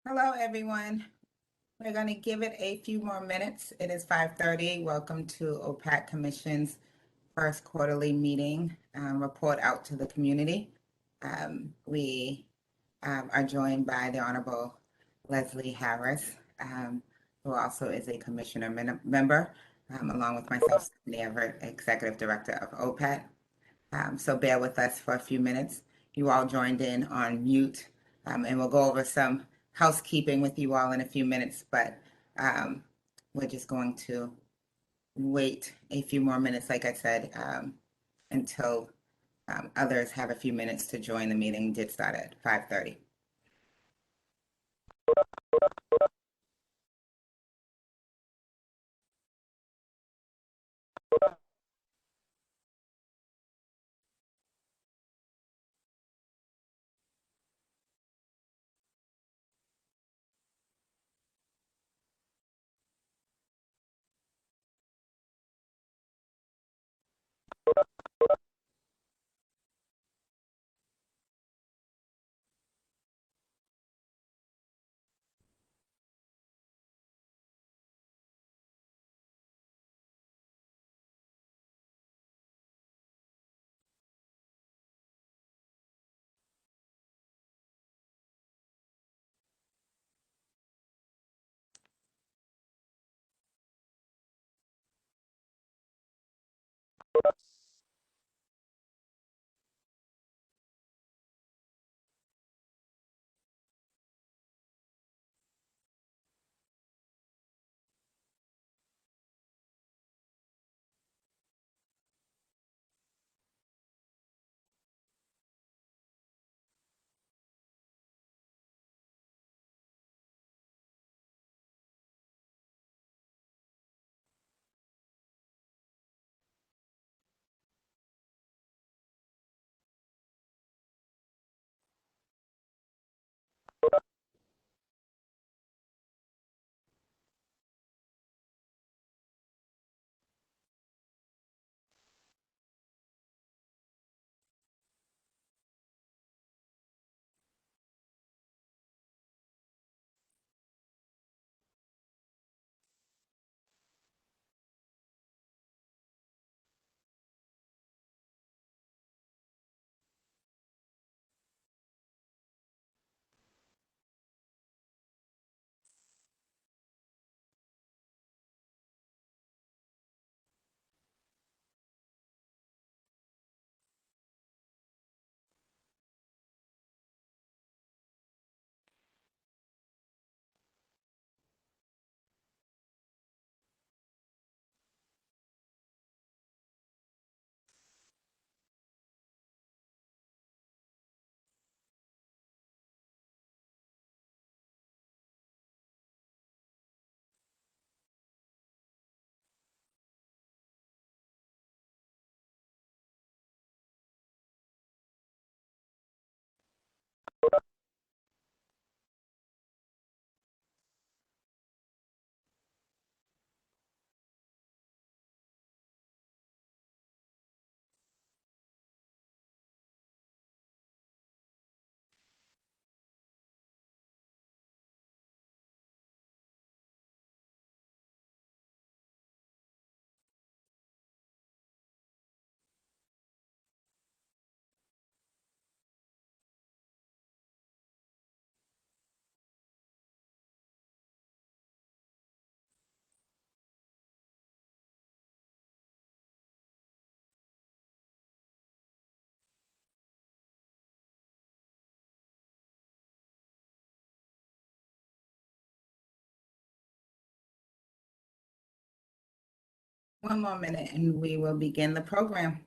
Hello, everyone. We're going to give it a few more minutes. It is 5:30. Welcome to OPAT Commission's first quarterly meeting, report out to the community. We are joined by the Honorable Leslie Harris, who also is a commissioner member, along with myself, Stephanie Everett, Executive Director of OPAT. So bear with us for a few minutes. You all joined in on mute, and we'll go over some housekeeping with you all in a few minutes, but we're just going to wait a few more minutes, like I said, until others have a few minutes to join the meeting. It did start at 5:30. One more minute and we will begin the program.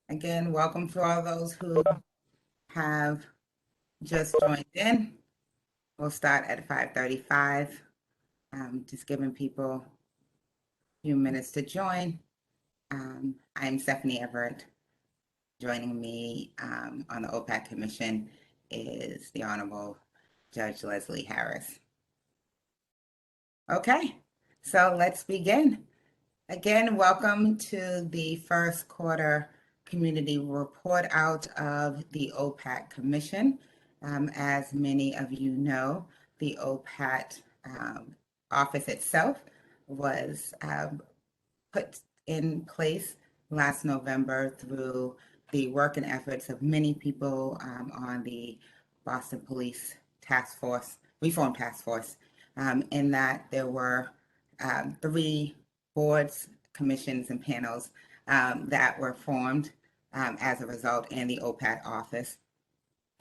Again, welcome to all those who have just joined in. We'll start at 5:35. Just giving people a few minutes to join. I'm Stephanie Everett. Joining me on the OPAC Commission is the Honorable Judge Leslie Harris. Okay, so let's begin. Again, welcome to the first quarter community report out of the OPAT Commission. As many of you know, the OPAT office itself was put in place last November through the work and efforts of many people on the Boston Police Task Force, Reform Task Force, in that there were 3 boards, commissions, and panels that were formed as a result in the OPAT office.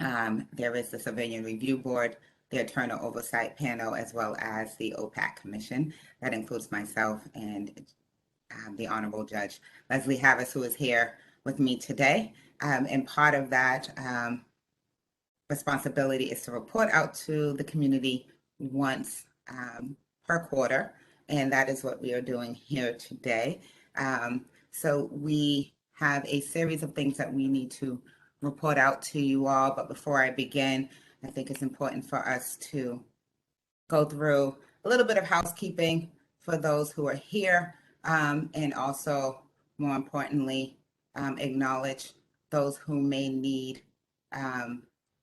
There is the Civilian Review Board, the Internal Oversight Panel, as well as the OPAT Commission. That includes myself and the Honorable Judge Leslie Harris, who is here with me today. And part of that responsibility is to report out to the community once per quarter, and that is what we are doing here today. So we have a series of things that we need to report out to you all, but before I begin, I think it's important for us to go through a little bit of housekeeping for those who are here, and also, more importantly, acknowledge those who may need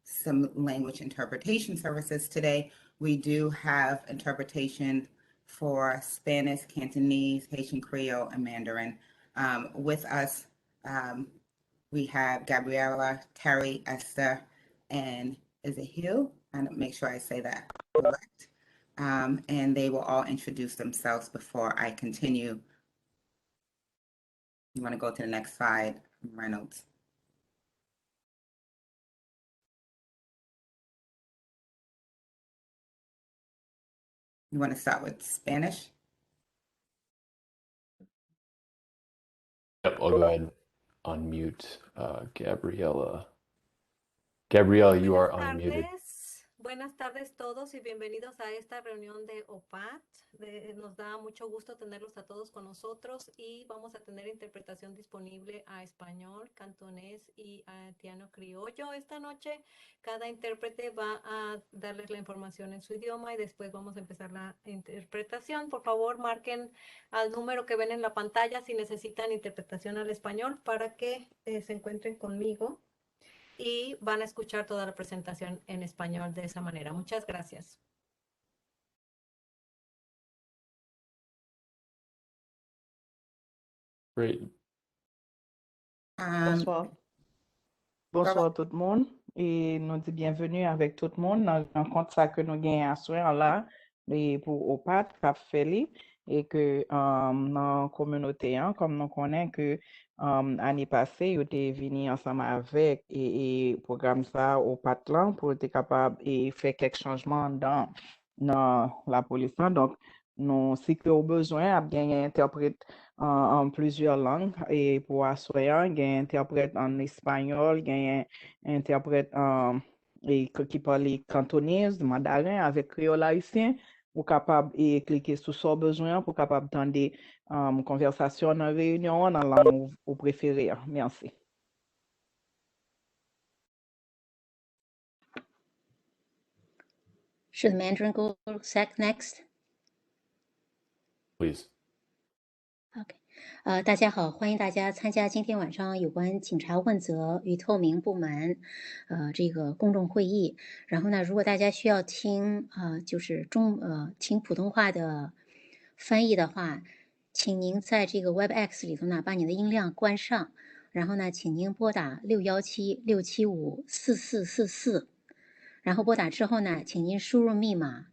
some language interpretation services today. We do have interpretation for Spanish, Cantonese, Haitian Creole, and Mandarin. With us, we have Gabriela, Terry, Esther, and is it Hugh? I want to make sure I say that correct. And they will all introduce themselves before I continue. You want to go to the next slide, Reynolds? You want to start with Spanish? Yep, I'll go ahead and unmute Gabriela. Gabriela, you are unmuted. Buenas tardes todos y bienvenidos a esta reunión de OPAT. Nos da mucho gusto tenerlos a todos con nosotros y vamos a tener interpretación disponible a español, cantonés y haitiano criollo esta noche. Cada intérprete va a darles la información en su idioma y después vamos a empezar la interpretación. Por favor, marquen al número que ven en la pantalla si necesitan interpretación al español para que se encuentren conmigo. Y van a escuchar toda la presentación en español de esa manera. Muchas gracias. Great. Bonsoir. Bonsoir tout le monde et nous disons bienvenue avec tout le monde dans le rencontre ça que nous gagnons à soir là et pour OPAT cap fait et que dans la communauté comme nous connaissons que année passée ils étaient venus ensemble avec et programme ça OPAT là pour être capable et faire quelques changements dans la police là. Donc nous si que au besoin à gagner interprète en plusieurs langues et pour assoyant, il y a un interprète en espagnol, il y a un interprète qui parle cantonais, mandarin avec créole haïtien, pour capable et cliquer sur son besoin pour capable d'entendre conversation en réunion dans la langue vous préférez. Merci. Should the Mandarin go next? Please. OK，大家好，欢迎大家参加今天晚上有关警察问责与透明部门这个公众会议。然后呢，如果大家需要听就是听普通话的翻译的话，请您在这个 WebEx 里头呢把你的音量关上，然后呢，请您拨打617-675-4444，然后拨打之后呢，请您输入密码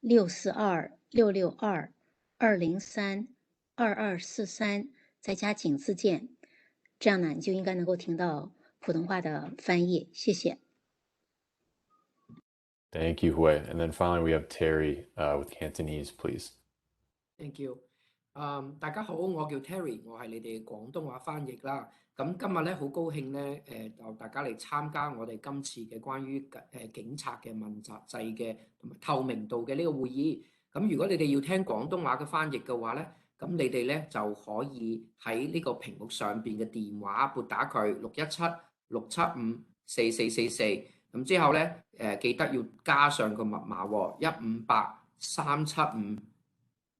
642-662-203-2243，再加井字键，这样呢，你就应该能够听到普通话的翻译。谢谢。Thank you, Hui. And then finally, we have Terry with Cantonese, please. Thank you. 大家好，我叫 Terry， 我係你哋廣東話翻譯啦。咁今日咧好高興咧，就大家嚟參加我哋今次嘅關於警察嘅問責制嘅同埋透明度嘅呢個會議。咁如果你哋要聽廣東話嘅翻譯嘅話咧，咁你哋咧就可以喺呢個屏幕上邊嘅電話撥打佢617-675-4444。咁之後咧記得要加上個密碼喎，158-375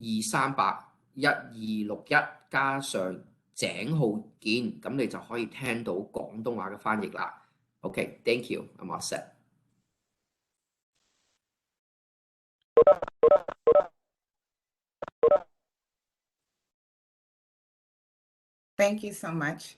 2381261加上井號鍵，咁你就可以聽到廣東話嘅翻譯啦。OK，thank you，I'm all set。Thank you so much.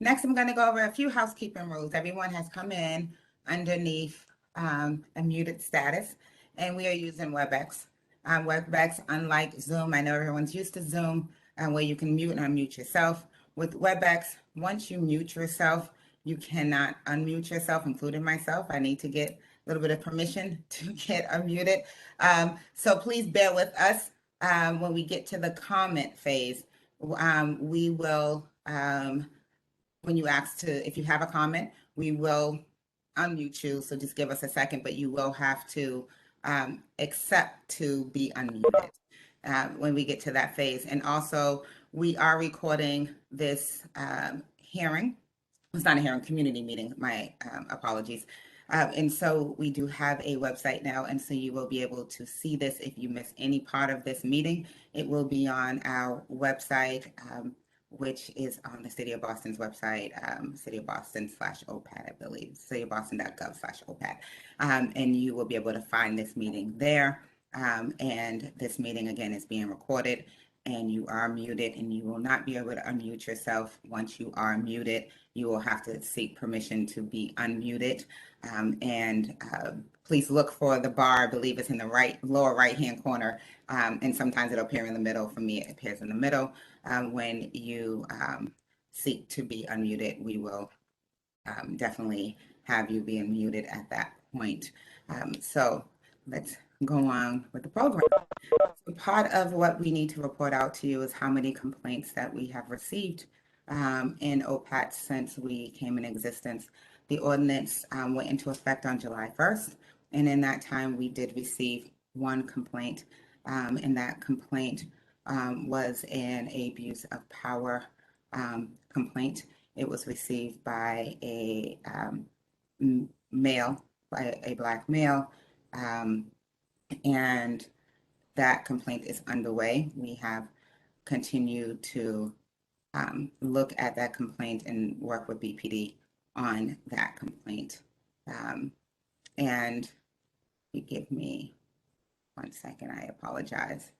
Next, I'm going to go over a few housekeeping rules. Everyone has come in underneath a muted status, and we are using WebEx. WebEx, unlike Zoom, I know everyone's used to Zoom, where you can mute and unmute yourself. With WebEx, once you mute yourself, you cannot unmute yourself, including myself. I need to get a little bit of permission to get unmuted. So please bear with us when we get to the comment phase. We will when you ask to, if you have a comment, we will unmute you. So just give us a second, but you will have to accept to be unmuted when we get to that phase. And also, we are recording this hearing. It's not a hearing, community meeting, my apologies. And so we do have a website now, and so you will be able to see this if you miss any part of this meeting. It will be on our website, which is on the City of Boston's website, City of Boston /OPAT, I believe, cityofboston.gov /OPAT. And you will be able to find this meeting there. And this meeting, again, is being recorded, and you are muted, and you will not be able to unmute yourself. Once you are muted, you will have to seek permission to be unmuted. Please look for the bar. I believe it's in the lower right-hand corner, and sometimes it'll appear in the middle. For me, it appears in the middle. When you seek to be unmuted, we will definitely have you being muted at that point. So let's go on with the program. So part of what we need to report out to you is how many complaints that we have received in OPAT since we came in existence. The ordinance went into effect on July 1st, and in that time we did receive one complaint, and that complaint was an abuse of power complaint. It was received by a male, by a Black male, and that complaint is underway. We have continued to look at that complaint and work with BPD on that complaint. And you give me 1 second, I apologize.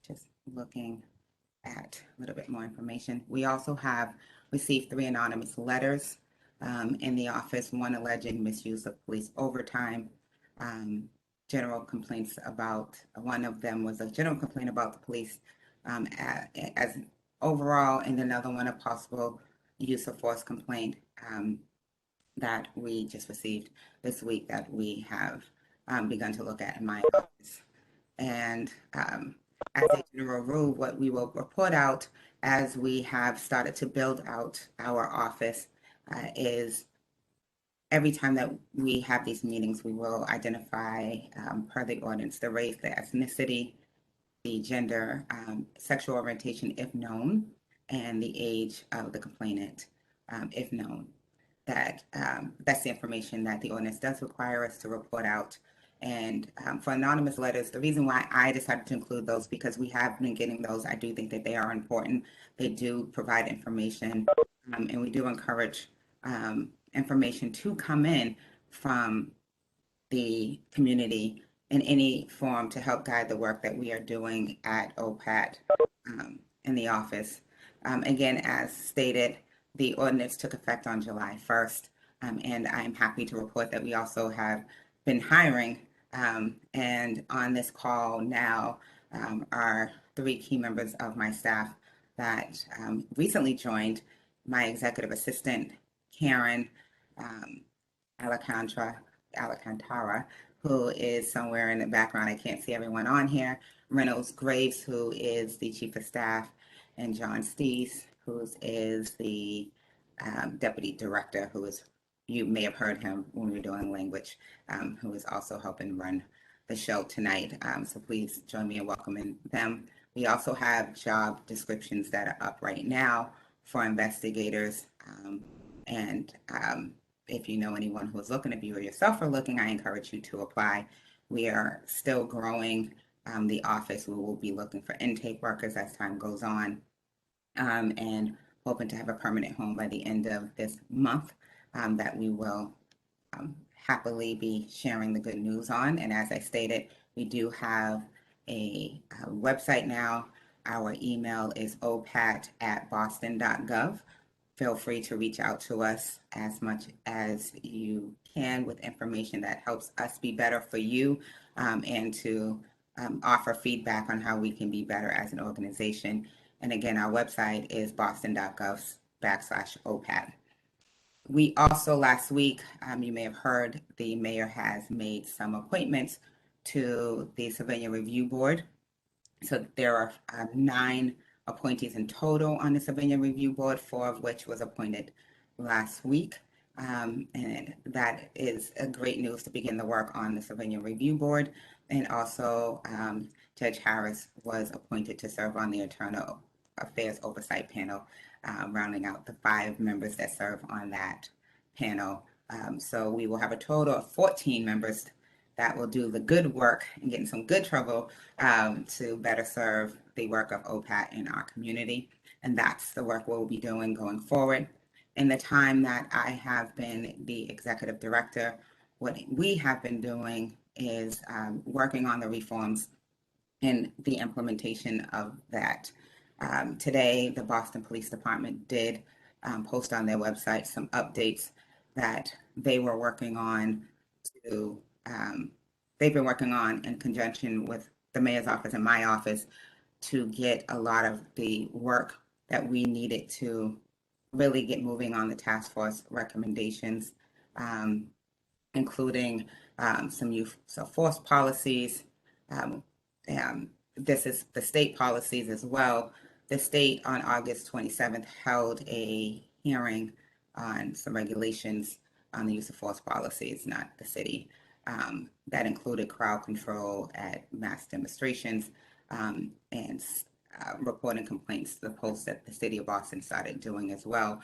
Just looking at a little bit more information. We also have received 3 anonymous letters in the office, one alleging misuse of police overtime, general complaints about, one of them was a general complaint about the police as overall, and another one a possible use of force complaint that we just received this week that we have begun to look at in my office. And as a general rule, what we will report out as we have started to build out our office is every time that we have these meetings, we will identify per the ordinance, the race, the ethnicity, the gender, sexual orientation, if known, and the age of the complainant, if known. That's the information that the ordinance does require us to report out. And for anonymous letters, the reason why I decided to include those, because we have been getting those, I do think that they are important. They do provide information, and we do encourage information to come in from the community in any form to help guide the work that we are doing at OPAT in the office. Again, as stated, the ordinance took effect on July 1st, and I am happy to report that we also have been hiring, and on this call now are 3 key members of my staff that recently joined: my executive assistant, Karen Alcantara, who is somewhere in the background. I can't see everyone on here. Reynolds Graves, who is the chief of staff, and John Stees, who is the deputy director, who is, you may have heard him when we were doing language, who is also helping run the show tonight. So please join me in welcoming them. We also have job descriptions that are up right now for investigators and if you know anyone who is looking, if you or yourself are looking, I encourage you to apply. We are still growing the office. We will be looking for intake workers as time goes on, and hoping to have a permanent home by the end of this month that we will happily be sharing the good news on. And as I stated, we do have a website now. Our email is opat@boston.gov. Feel free to reach out to us as much as you can with information that helps us be better for you, and to offer feedback on how we can be better as an organization. And again, our website is boston.gov/OPAT. We also, last week, you may have heard, the mayor has made some appointments to the Civilian Review Board. So there are 9 appointees in total on the Civilian Review Board, 4 of which was appointed last week. And that is a great news to begin the work on the Civilian Review Board. And also, Judge Harris was appointed to serve on the Internal Affairs Oversight Panel, rounding out the 5 members that serve on that panel. So we will have a total of 14 members that will do the good work and get in some good trouble to better serve the work of OPAT in our community. And that's the work we'll be doing going forward. In the time that I have been the executive director, what we have been doing is working on the reforms and the implementation of that. Today, the Boston Police Department did post on their website some updates that they were working on to they've been working on in conjunction with the mayor's office and my office to get a lot of the work that we needed to really get moving on the task force recommendations, including some use of force policies. This is the state policies as well. The state on August 27th held a hearing on some regulations on the use of force policies, not the city. That included crowd control at mass demonstrations, and reporting complaints to the post that the city of Boston started doing as well,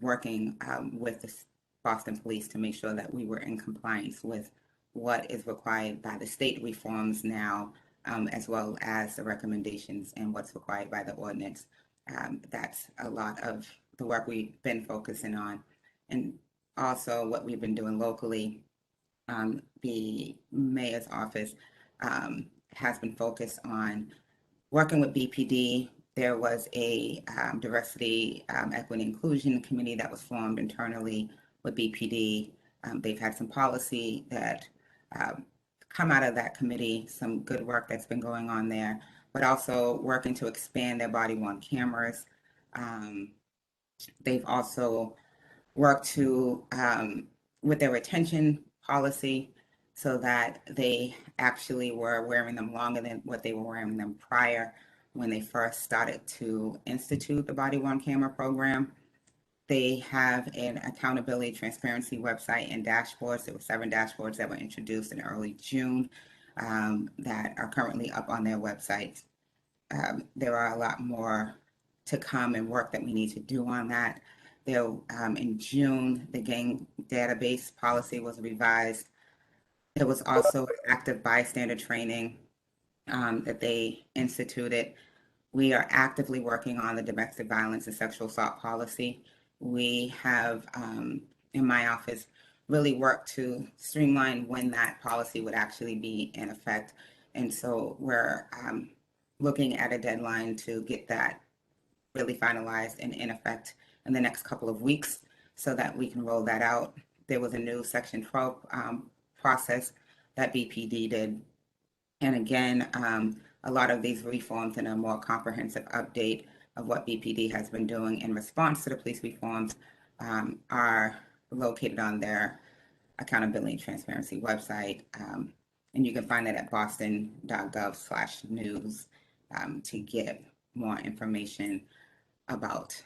working with the Boston Police to make sure that we were in compliance with what is required by the state reforms now, as well as the recommendations and what's required by the ordinance. That's a lot of the work we've been focusing on. And also what we've been doing locally, the mayor's office has been focused on working with BPD. There was a diversity, equity, inclusion committee that was formed internally with BPD. They've had some policy that come out of that committee, some good work that's been going on there, but also working to expand their body-worn cameras. They've also worked to with their retention policy, so that they actually were wearing them longer than what they were wearing them prior when they first started to institute the body-worn camera program. They have an accountability transparency website and dashboards. There were 7 dashboards that were introduced in early June that are currently up on their website. There are a lot more to come and work that we need to do on that. There, in June, the gang database policy was revised. There was also active bystander training that they instituted. We are actively working on the domestic violence and sexual assault policy. We have, in my office, really worked to streamline when that policy would actually be in effect. And so we're looking at a deadline to get that really finalized and in effect in the next couple of weeks so that we can roll that out. There was a new Section 12 process that BPD did. And again, a lot of these reforms and a more comprehensive update of what BPD has been doing in response to the police reforms are located on their accountability and transparency website. And you can find it at boston.gov/news to get more information about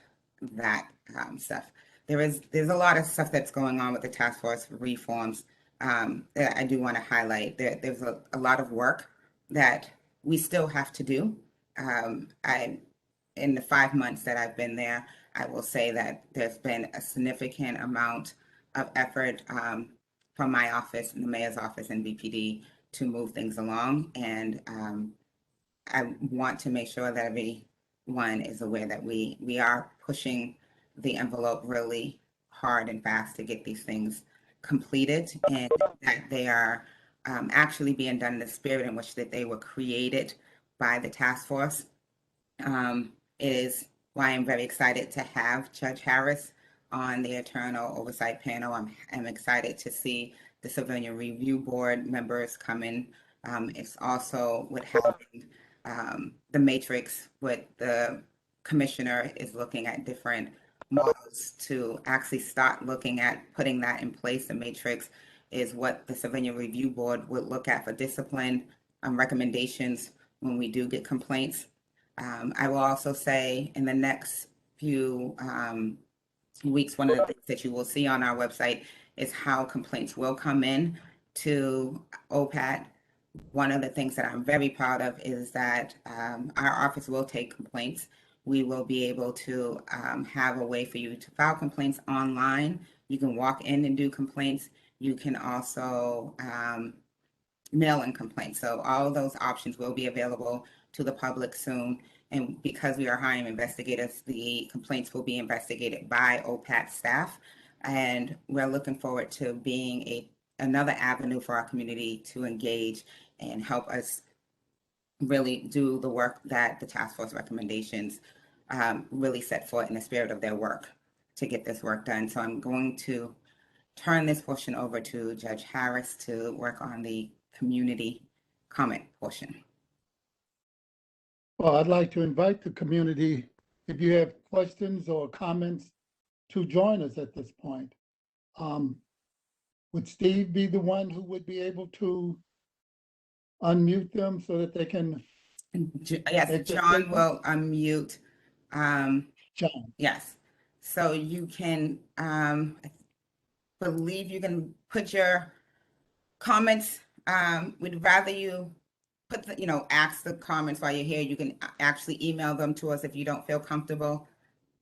that stuff. There's a lot of stuff that's going on with the task force reforms that I do want to highlight. There's a lot of work that we still have to do. In the 5 months that I've been there, I will say that there's been a significant amount of effort from my office, and the mayor's office, and BPD to move things along. And I want to make sure that everyone is aware that we are pushing the envelope really hard and fast to get these things completed, and that they are actually being done in the spirit in which that they were created by the task force. It is why I'm very excited to have Judge Harris on the Internal Oversight panel. I'm excited to see the Civilian Review Board members come in. It's also with having the matrix, what the commissioner is looking at different models to actually start looking at putting that in place. The matrix is what the Civilian Review Board would look at for discipline recommendations when we do get complaints. I will also say in the next few weeks, one of the things that you will see on our website is how complaints will come in to OPAT. One of the things that I'm very proud of is that our office will take complaints. We will be able to have a way for you to file complaints online. You can walk in and do complaints. You can also mail in complaints. So all of those options will be available to the public soon. And because we are hiring investigators, the complaints will be investigated by OPAT staff. And we're looking forward to being another avenue for our community to engage and help us really do the work that the task force recommendations really set forth in the spirit of their work to get this work done. So I'm going to turn this portion over to Judge Harris to work on the community comment portion. Well, I'd like to invite the community, if you have questions or comments, to join us at this point. Would Steve be the one who would be able to unmute them so that they can? Yes, John will unmute. John. Yes. So you can, I believe you can put your comments. We'd rather you put ask the comments while you're here. You can actually email them to us if you don't feel comfortable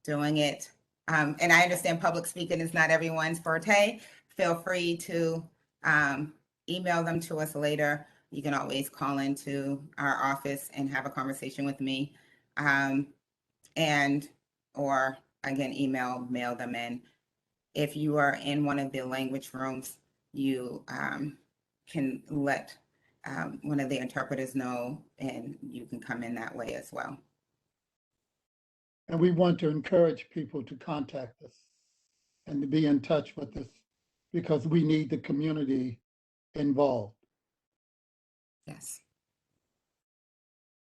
doing it. And I understand public speaking is not everyone's forte. Feel free to email them to us later. You can always call into our office and have a conversation with me. Or again, mail them in. If you are in one of the language rooms, you can let one of the interpreters know, and you can come in that way as well. And we want to encourage people to contact us and to be in touch with us because we need the community involved. Yes.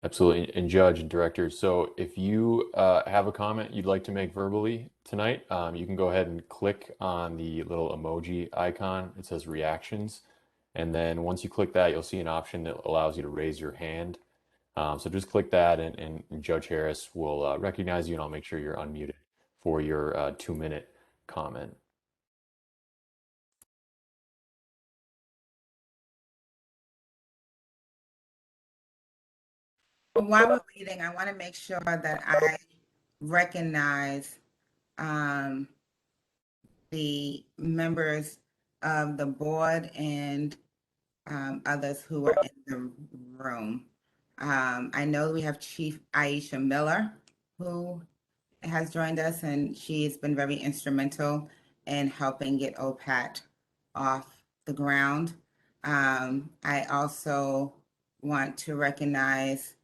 Absolutely. And Judge and Director, so if you have a comment you'd like to make verbally tonight, you can go ahead and click on the little emoji icon. It says reactions. And then once you click that, you'll see an option that allows you to raise your hand. So just click that and Judge Harris will recognize you, and I'll make sure you're unmuted for your 2-minute comment. While we're waiting, I want to make sure that I recognize the members of the board and others who are in the room. I know we have Chief Aisha Miller, who has joined us, and she's been very instrumental in helping get OPAT off the ground. I also want to recognize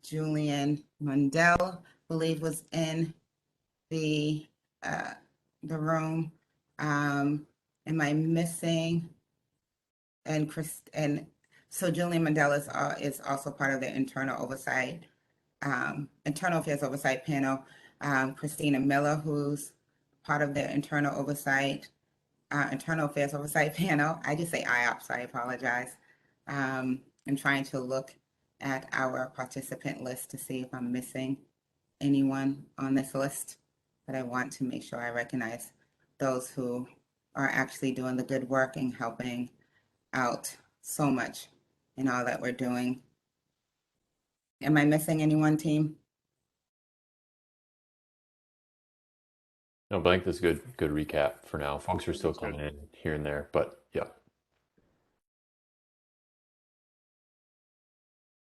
Julian Mundell, I believe was in the room. Am I missing? And so Julian Mundell is also part of the Internal Oversight, Internal Affairs Oversight panel. Christina Miller, who's part of the Internal Affairs Oversight panel. I just say IOPS, I apologize. I'm trying to look at our participant list to see if I'm missing anyone on this list, but I want to make sure I recognize those who are actually doing the good work and helping out so much in all that we're doing. Am I missing anyone, team? No, but I think that's a good recap for now. Folks are still coming in here and there, but yeah.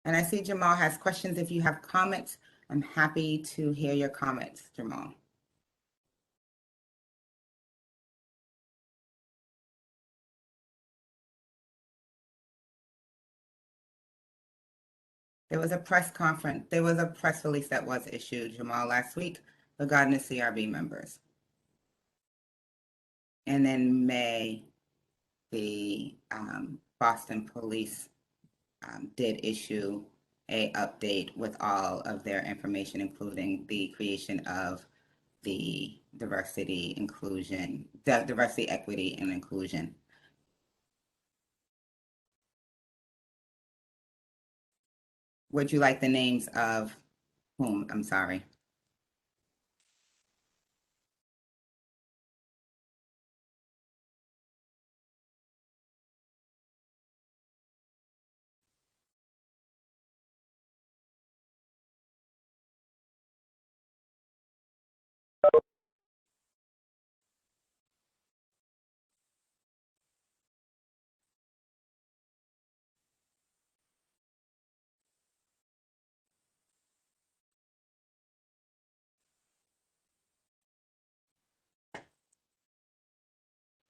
And I see Jamal has questions. If you have comments, I'm happy to hear your comments, Jamal. There was a press conference, there was a press release that was issued, Jamal, last week regarding the CRB members. And in May, the Boston police did issue a update with all of their information, including the creation of the diversity, equity, and inclusion. Would you like the names of whom? I'm sorry.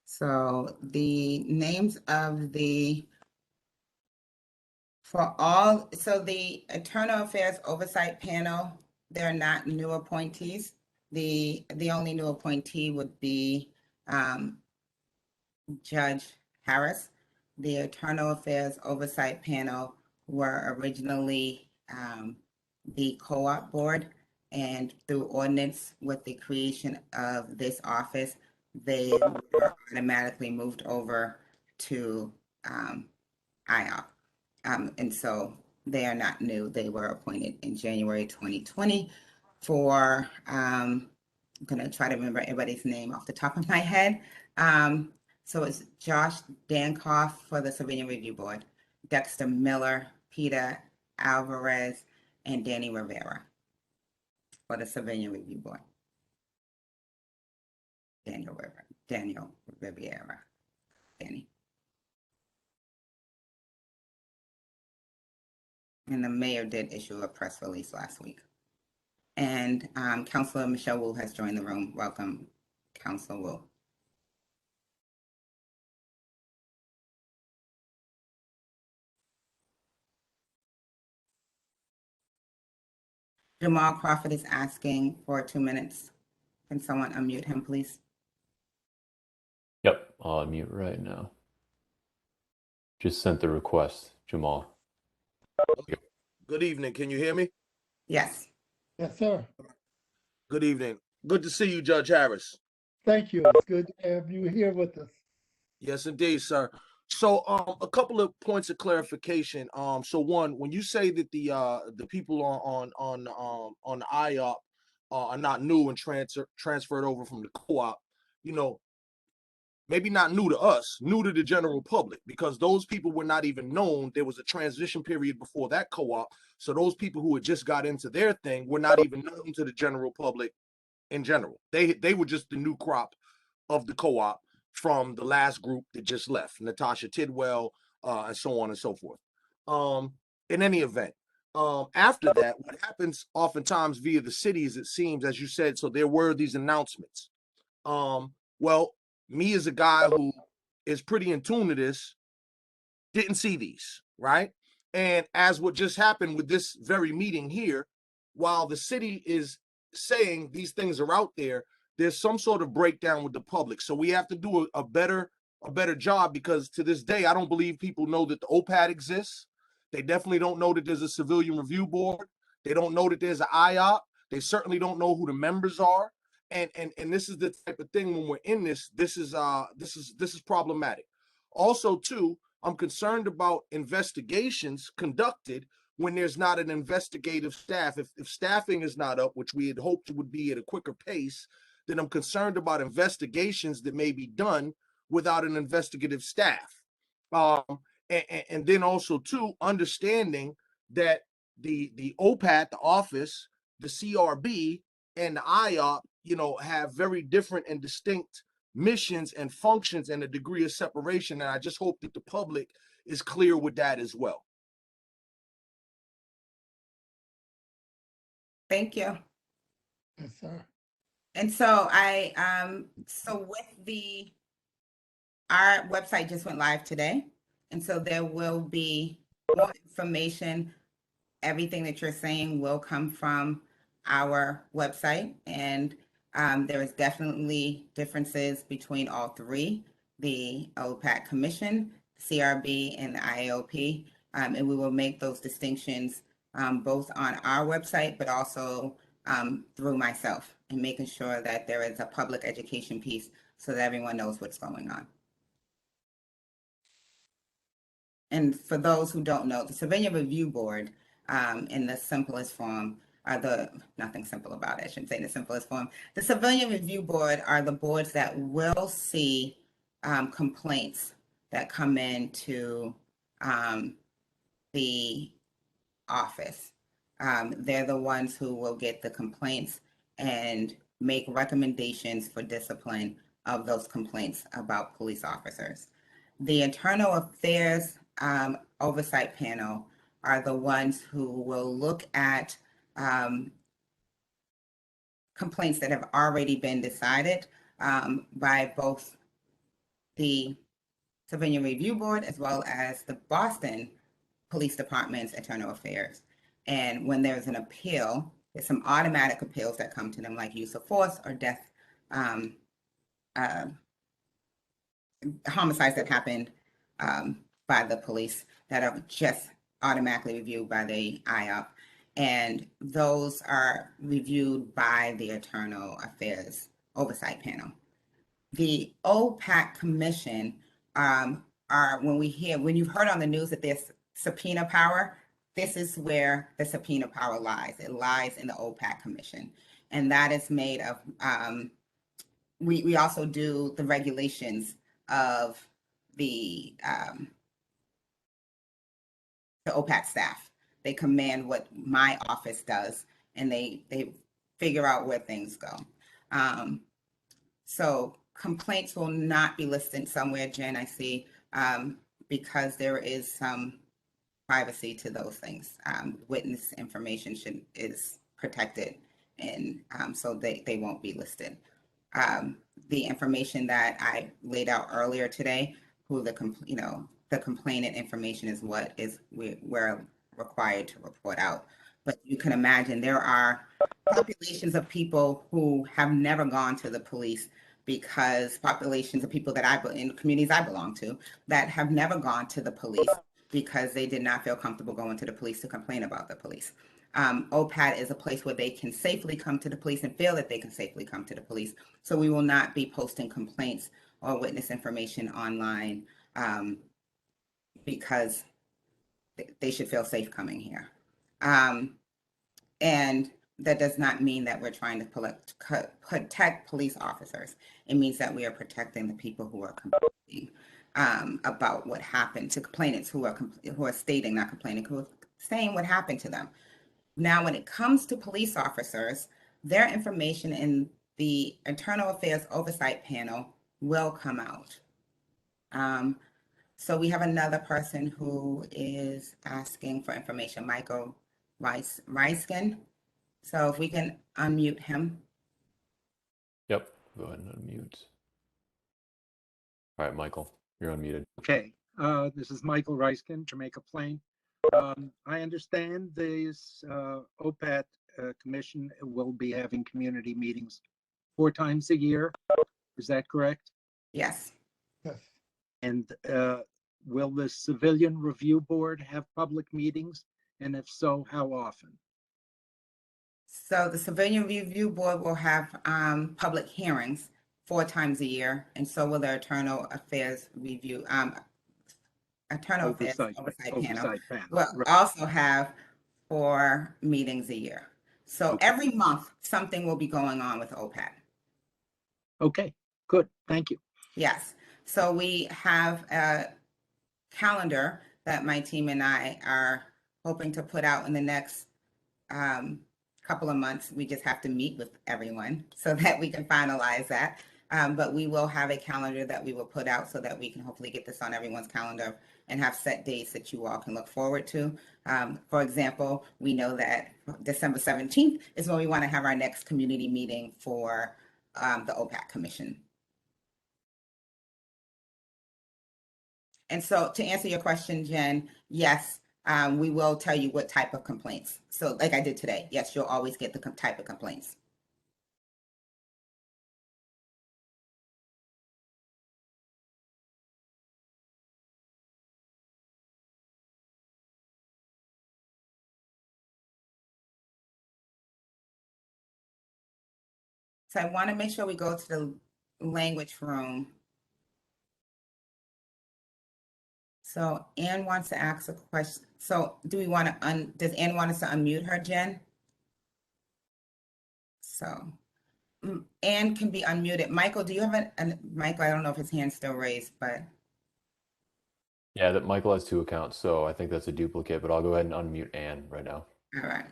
So the names of the the Internal Affairs Oversight Panel, they're not new appointees. The only new appointee would be Judge Harris. The Internal Affairs Oversight Panel were originally the co-op board, and through ordinance with the creation of this office, they were automatically moved over to IOP. And so they are not new. They were appointed in January 2020 for, I'm gonna try to remember everybody's name off the top of my head. So it's Josh Dankoff for the Civilian Review Board, Dexter Miller, Peter Alvarez, and Danny Rivera for the Civilian Review Board. Daniel Rivera, Danny. And the mayor did issue a press release last week. And Councilor Michelle Wu has joined the room. Welcome, Councilor Wu. Jamal Crawford is asking for 2 minutes. Can someone unmute him, please? Yep, I'll unmute right now. Just sent the request, Jamal. Good evening. Can you hear me? Yes. Yes, sir. Good evening. Good to see you, Judge Harris. Thank you. It's good to have you here with us. Yes, indeed, sir. So, a couple of points of clarification. So one, when you say that the people on the IOP are not new and transferred over from the co-op, you know, maybe not new to us, new to the general public, because those people were not even known. There was a transition period before that co-op. So those people who had just got into their thing were not even known to the general public in general. They were just the new crop of the co-op from the last group that just left, Natasha Tidwell, and so on and so forth. In any event, after that, what happens oftentimes via the cities, it seems, as you said, so there were these announcements. Well, me as a guy who is pretty in tune to this, didn't see these, right? And as what just happened with this very meeting here, while the city is saying these things are out there, there's some sort of breakdown with the public. So we have to do a better job, because to this day, I don't believe people know that the OPAT exists. They definitely don't know that there's a civilian review board. They don't know that there's an IOP. They certainly don't know who the members are. And this is the type of thing when we're in this is problematic. Also, too, I'm concerned about investigations conducted when there's not an investigative staff. If staffing is not up, which we had hoped it would be at a quicker pace, then I'm concerned about investigations that may be done without an investigative staff. And then also, too, understanding that the OPAT, the office, the CRB, and the IOP, you know, have very different and distinct missions and functions and a degree of separation. And I just hope that the public is clear with that as well. Thank you. Yes, sir. And so so our website just went live today. And so there will be more information. Everything that you're saying will come from our website. And there is definitely differences between all three, the OPAT Commission, CRB, and the IAOP. And we will make those distinctions both on our website, but also through myself, and making sure that there is a public education piece so that everyone knows what's going on. And for those who don't know, the Civilian Review Board, in the simplest form, nothing simple about it, I shouldn't say in the simplest form. The Civilian Review Board are the boards that will see complaints that come into the office. They're the ones who will get the complaints and make recommendations for discipline of those complaints about police officers. The Internal Affairs Oversight Panel are the ones who will look at complaints that have already been decided by both the Civilian Review Board as well as the Boston Police Department's Internal Affairs. And when there's an appeal, there's some automatic appeals that come to them, like use of force or death, homicides that happened by the police that are just automatically reviewed by the IOP. And those are reviewed by the Internal Affairs Oversight Panel. The OPAT Commission when you've heard on the news that there's subpoena power, this is where the subpoena power lies. It lies in the OPAT Commission. And that is made of, we also do the regulations of the OPAT staff. They command what my office does, and they figure out where things go. So complaints will not be listed somewhere, Jen, I see, because there is some privacy to those things. Witness information is protected, and so they won't be listed. The information that I laid out earlier today, the complainant information is what we're required to report out. But you can imagine there are populations of people who have never gone to the police, because populations of people in communities I belong to that have never gone to the police because they did not feel comfortable going to the police to complain about the police. OPAT is a place where they can safely come to the police and feel that they can safely come to the police. So we will not be posting complaints or witness information online because they should feel safe coming here. And that does not mean that we're trying to protect police officers. It means that we are protecting the people who are complaining about what happened, to complainants who are stating, not complaining, who are saying what happened to them. Now, when it comes to police officers, their information in the Internal Affairs Oversight Panel will come out. So we have another person who is asking for information, Michael Reiskin. So if we can unmute him. Yep, go ahead and unmute. All right, Michael, you're unmuted. Okay, this is Michael Reiskin, Jamaica Plain. I understand this OPAT commission will be having community meetings 4 times a year. Is that correct? Yes. Yes. And will the Civilian Review Board have public meetings? And if so, how often? So the Civilian Review Board will have public hearings 4 times a year, and so will the Internal Affairs Review, Oversight Panel. We'll also have 4 meetings a year. So every month, something will be going on with OPAT. Okay, good, thank you. Yes, so we have a calendar that my team and I are hoping to put out in the next couple of months. We just have to meet with everyone so that we can finalize that. But we will have a calendar that we will put out so that we can hopefully get this on everyone's calendar and have set dates that you all can look forward to. For example, we know that December 17th is when we want to have our next community meeting for the OPAT Commission. And so to answer your question, Jen, yes, we will tell you what type of complaints. So like I did today, yes, you'll always get the type of complaints. So I want to make sure we go to the language room. So Anne wants to ask a question. So do we want to, does Anne want us to unmute her, Jen? So Anne can be unmuted. Michael, do you have Michael, I don't know if his hand's still raised, but. Yeah, that Michael has 2 accounts, so I think that's a duplicate, but I'll go ahead and unmute Anne right now. All right.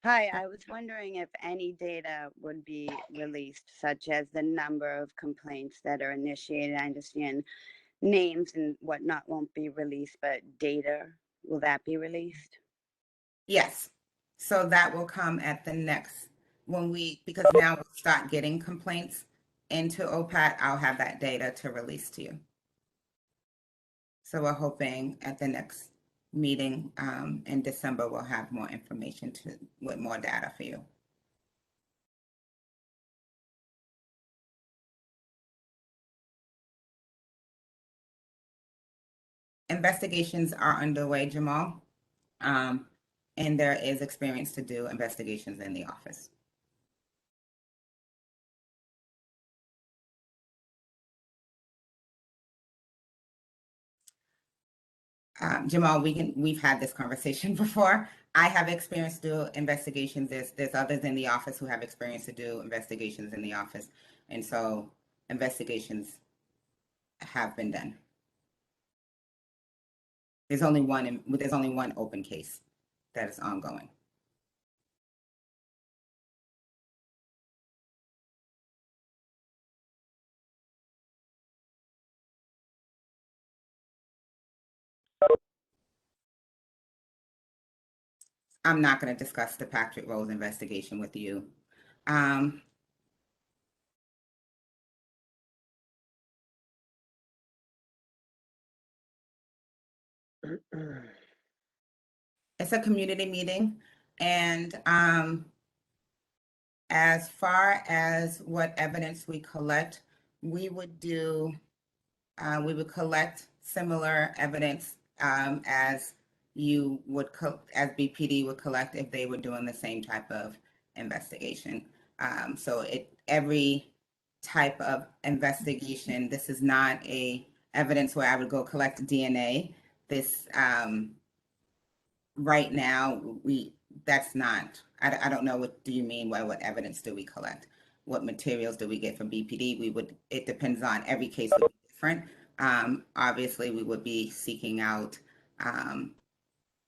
Hi, I was wondering if any data would be released, such as the number of complaints that are initiated. I understand names and whatnot won't be released, but data, will that be released? Yes. So that will come at the next, because now we'll start getting complaints into OPAT, I'll have that data to release to you. So we're hoping at the next meeting in December, we'll have more information with more data for you. Investigations are underway, Jamal, and there is experience to do investigations in the office. Jamal, we've had this conversation before. I have experience to do investigations. There's others in the office who have experience to do investigations in the office. And so investigations have been done. There's only one open case that is ongoing. I'm not going to discuss the Patrick Rose investigation with you. It's a community meeting, and as far as what evidence we collect, we would collect similar evidence as as BPD would collect if they were doing the same type of investigation. So every type of investigation, this is not a evidence where I would go collect DNA. This right now, that's not, I don't know, what do you mean by what evidence do we collect? What materials do we get from BPD? It depends on, every case would be different. Obviously, we would be seeking out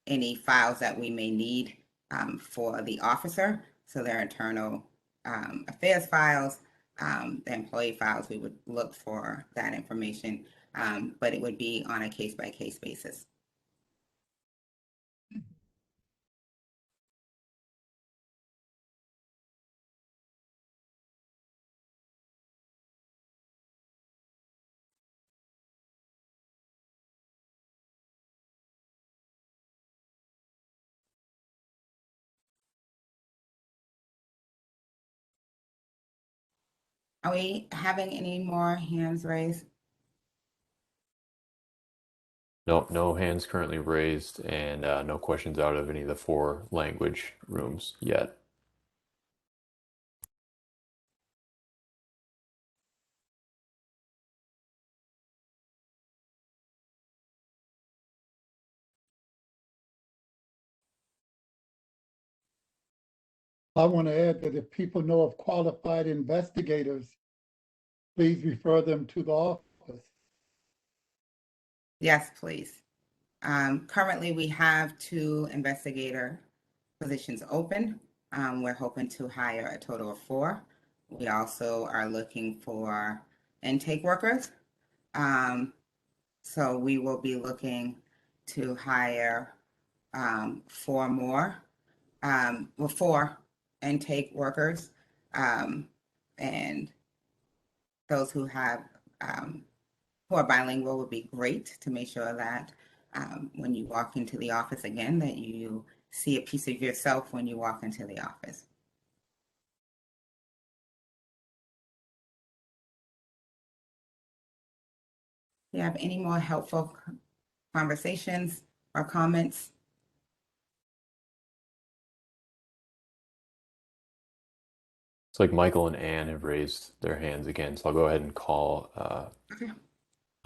any files that we may need for the officer. So their internal affairs files, the employee files, we would look for that information, but it would be on a case-by-case basis. Are we having any more hands raised? No hands currently raised, and no questions out of any of the 4 language rooms yet. I want to add that if people know of qualified investigators, please refer them to the office. Yes, please. Currently, we have 2 investigator positions open. We're hoping to hire a total of 4. We also are looking for intake workers. So we will be looking to hire 4 more, 4 intake workers, and those who have who are bilingual would be great to make sure that when you walk into the office again, that you see a piece of yourself when you walk into the office. Do you have any more helpful conversations or comments? It's like Michael and Ann have raised their hands again, so I'll go ahead and call Okay.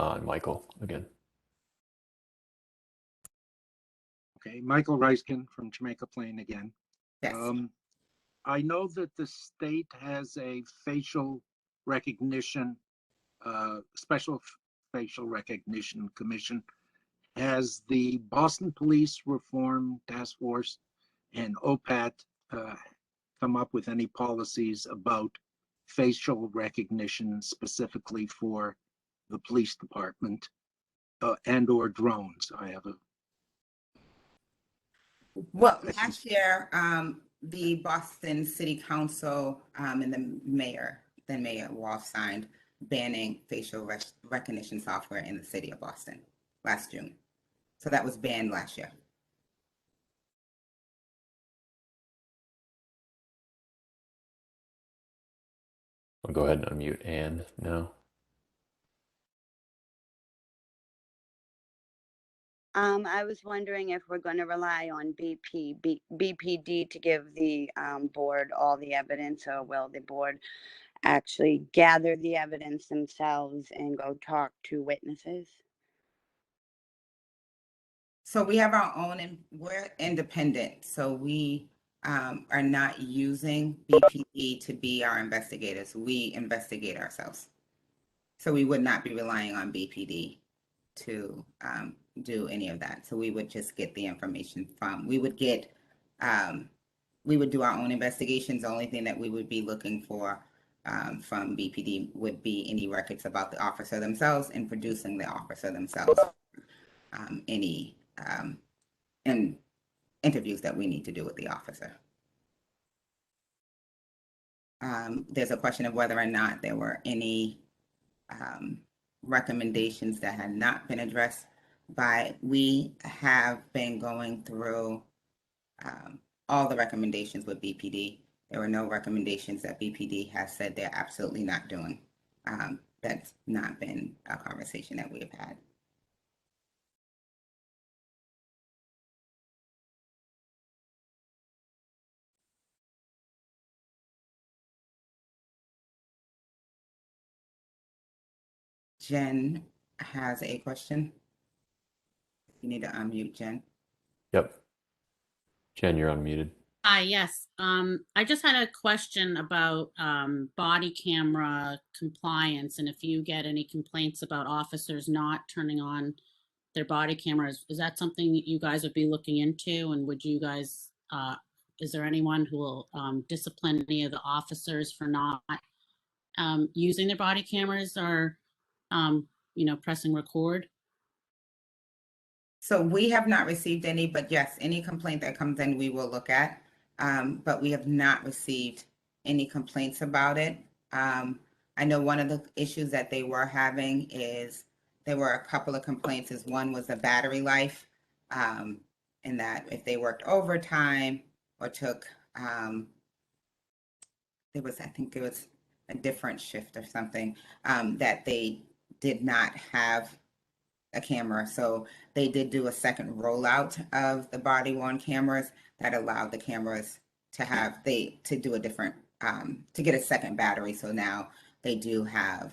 on Michael again. Okay, Michael Reiskin from Jamaica Plain again. Yes. I know that the state has a facial recognition, special facial recognition commission. Has the Boston Police Reform Task Force and OPAT come up with any policies about facial recognition specifically for the police department and or drones? I have a Well, last year, the Boston City Council and the Mayor Wolf signed banning facial recognition software in the city of Boston last June. So that was banned last year. I'll go ahead and unmute Ann now. I was wondering if we're going to rely on BPD to give the board all the evidence, or will the board actually gather the evidence themselves and go talk to witnesses? So we have our own, and we're independent. So we are not using BPD to be our investigators. We investigate ourselves. So we would not be relying on BPD to do any of that. So we would just get the information from, we would do our own investigations. The only thing that we would be looking for from BPD would be any records about the officer themselves and producing the officer themselves. Any and interviews that we need to do with the officer. There's a question of whether or not there were any recommendations that had not been addressed by, we have been going through all the recommendations with BPD. There were no recommendations that BPD has said they're absolutely not doing. That's not been a conversation that we have had. Jen has a question. You need to unmute Jen. Yep. Jen, you're unmuted. Hi, yes. I just had a question about body camera compliance, and if you get any complaints about officers not turning on their body cameras, is that something that you guys would be looking into? And would you guys, is there anyone who will discipline any of the officers for not using their body cameras or, pressing record? So we have not received any, but yes, any complaint that comes in, we will look at. But we have not received any complaints about it. I know one of the issues that they were having is there were a couple of complaints. One was the battery life, and that if they worked overtime or took, I think it was a different shift or something, that they did not have a camera. So they did do a second rollout of the body worn cameras that allowed the cameras to have, to do a different, to get a second battery. So now they do have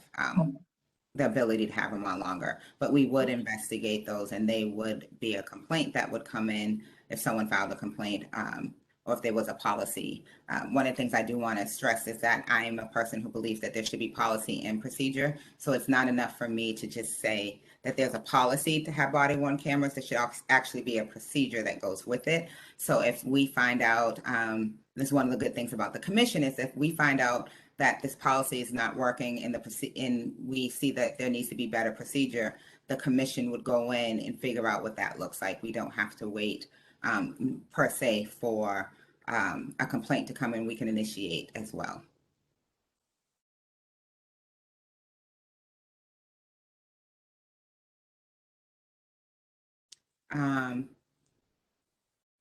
the ability to have them on longer, but we would investigate those, and they would be a complaint that would come in if someone filed a complaint, or if there was a policy. One of the things I do want to stress is that I am a person who believes that there should be policy and procedure. So it's not enough for me to just say that there's a policy to have body-worn cameras. There should actually be a procedure that goes with it. So if we find out, this is one of the good things about the commission, is if we find out that this policy is not working and we see that there needs to be better procedure, the commission would go in and figure out what that looks like. We don't have to wait per se for a complaint to come in. We can initiate as well.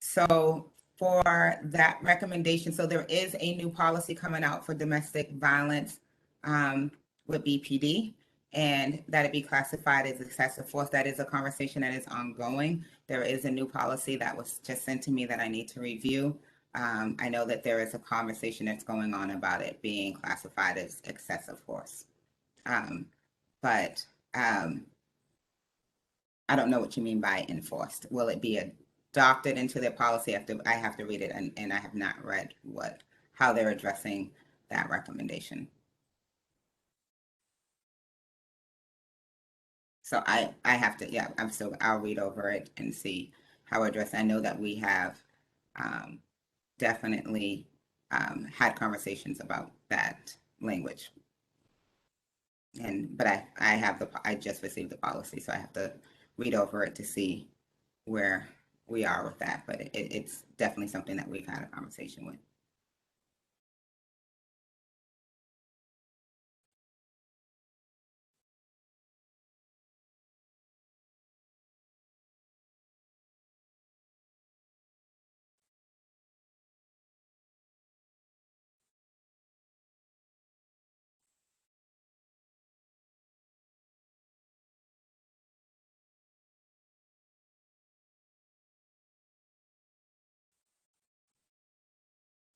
So for that recommendation, so there is a new policy coming out for domestic violence with BPD, and that it be classified as excessive force. That is a conversation that is ongoing. There is a new policy that was just sent to me that I need to review. I know that there is a conversation that's going on about it being classified as excessive force. But I don't know what you mean by enforced. Will it be adopted into their policy? I have to read it, and I have not read how they're addressing that recommendation. So I have to, yeah, I'll read over it and see how addressed. I know that we have definitely had conversations about that language. But I just received the policy, so I have to read over it to see where we are with that. But it's definitely something that we've had a conversation with.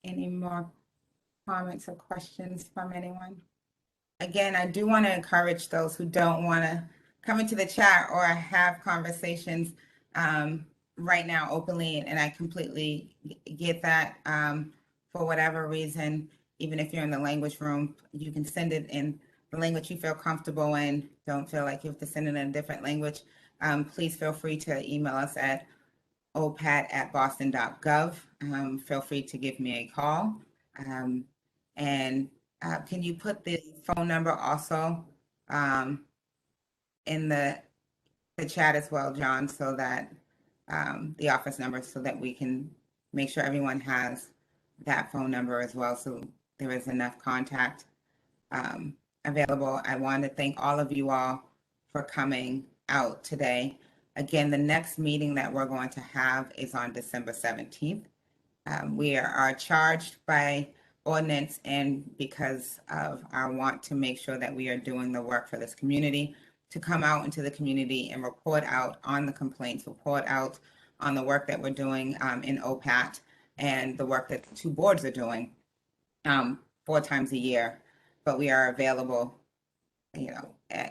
Any more comments or questions from anyone? Again, I do want to encourage those who don't want to come into the chat or have conversations right now openly, and I completely get that. For whatever reason, even if you're in the language room, you can send it in the language you feel comfortable in. Don't feel like you have to send it in a different language. Please feel free to email us at opat@boston.gov. Feel free to give me a call. Can you put the phone number also in the chat as well, John, so that the office number, so that we can make sure everyone has that phone number as well, so there is enough contact available. I want to thank all of you all for coming out today. Again, the next meeting that we're going to have is on December 17th. We are charged by ordinance, and because of our want to make sure that we are doing the work for this community, to come out into the community and report out on the complaints, report out on the work that we're doing in OPAT and the work that the two boards are doing 4 times a year. But we are available,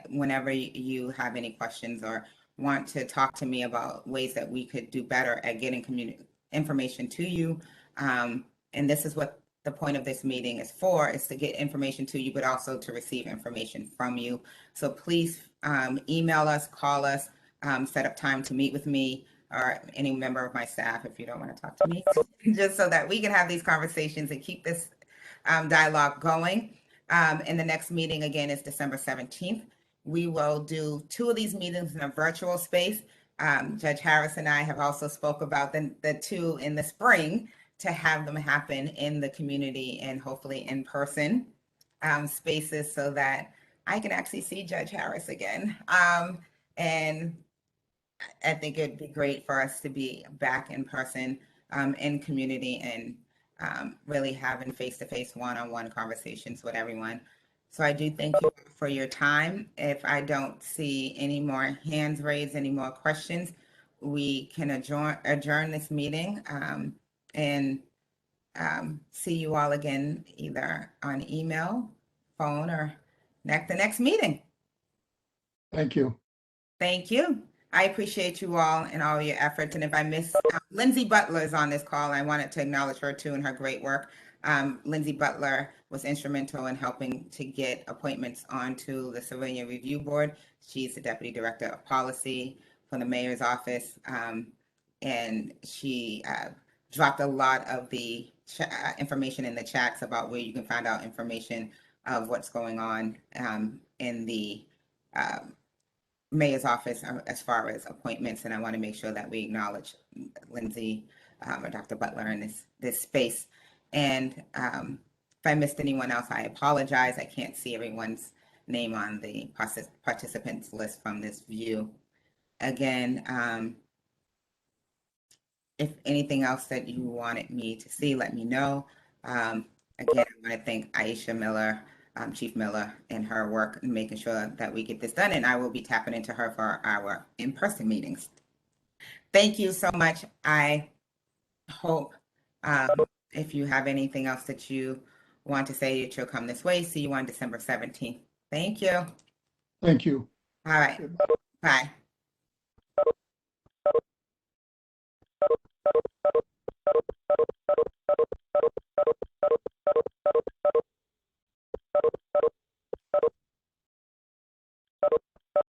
whenever you have any questions or want to talk to me about ways that we could do better at getting information to you. And this is what the point of this meeting is for, is to get information to you, but also to receive information from you. So please email us, call us, set up time to meet with me or any member of my staff if you don't want to talk to me, just so that we can have these conversations and keep this dialogue going. And the next meeting again is December 17th. We will do 2 of these meetings in a virtual space. Judge Harris and I have also spoke about the 2 in the spring, to have them happen in the community and hopefully in person spaces, so that I can actually see Judge Harris again. And I think it'd be great for us to be back in person in community and really having face-to-face one-on-one conversations with everyone. So I do thank you for your time. If I don't see any more hands raised, any more questions, we can adjourn this meeting and see you all again, either on email, phone, or the next meeting. Thank you. Thank you. I appreciate you all and all your efforts. And if I miss, Lindsay Butler is on this call. I wanted to acknowledge her too and her great work. Lindsay Butler was instrumental in helping to get appointments onto the Civilian Review Board. She's the Deputy Director of Policy for the Mayor's Office. And she dropped a lot of the information in the chats about where you can find out information of what's going on in the Mayor's office as far as appointments, and I want to make sure that we acknowledge Lindsay or Dr. Butler in this space. And if I missed anyone else, I apologize. I can't see everyone's name on the participants list from this view. Again, if anything else that you wanted me to see, let me know. Again, I want to thank Aisha Miller, Chief Miller, and her work in making sure that we get this done. And I will be tapping into her for our in-person meetings. Thank you so much. I hope if you have anything else that you want to say, that you'll come this way. See you on December 17th. Thank you. Thank you. All right. Bye.